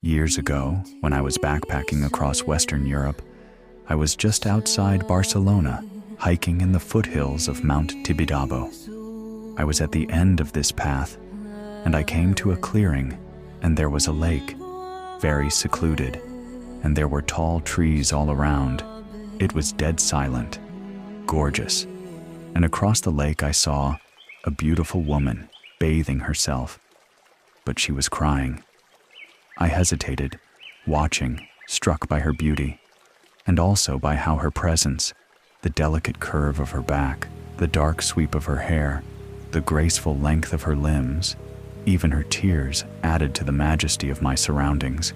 Years ago, when I was backpacking across Western Europe, I was just outside Barcelona, hiking in the foothills of Mount Tibidabo. I was at the end of this path, and I came to a clearing, and there was a lake, very secluded, and there were tall trees all around. It was dead silent, gorgeous, and across the lake I saw a beautiful woman bathing herself, but she was crying. I hesitated, watching, struck by her beauty, and also by how her presence, the delicate curve of her back, the dark sweep of her hair, the graceful length of her limbs, even her tears added to the majesty of my surroundings.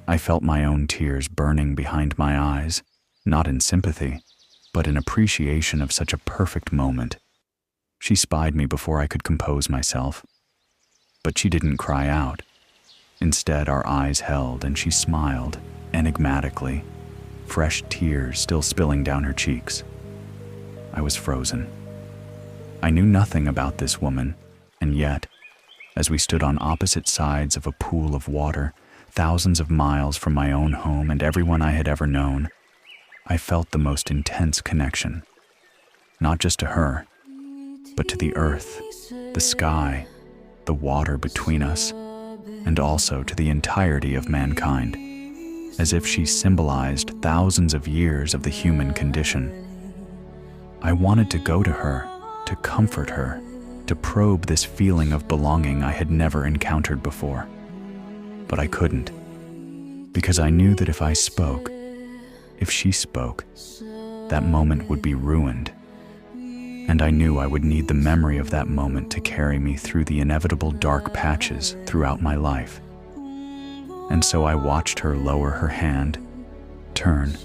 I felt my own tears burning behind my eyes, not in sympathy, but in appreciation of such a perfect moment. She spied me before I could compose myself, but she didn't cry out. Instead, our eyes held and she smiled, enigmatically, fresh tears still spilling down her cheeks. I was frozen. I knew nothing about this woman, and yet, as we stood on opposite sides of a pool of water, thousands of miles from my own home and everyone I had ever known, I felt the most intense connection, not just to her, but to the earth, the sky, the water between us, and also to the entirety of mankind, as if she symbolized thousands of years of the human condition. I wanted to go to her, to comfort her, to probe this feeling of belonging I had never encountered before. But I couldn't, because I knew that if I spoke, if she spoke, that moment would be ruined. And I knew I would need the memory of that moment to carry me through the inevitable dark patches throughout my life. And so I watched her lower her hand, turn,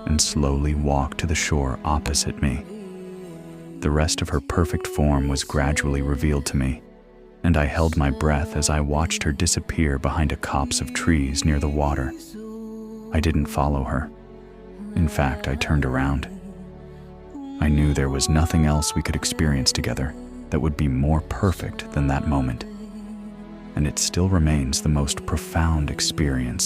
and slowly walk to the shore opposite me. The rest of her perfect form was gradually revealed to me, and I held my breath as I watched her disappear behind a copse of trees near the water. I didn't follow her. In fact, I turned around. I knew there was nothing else we could experience together that would be more perfect than that moment. And it still remains the most profound experience of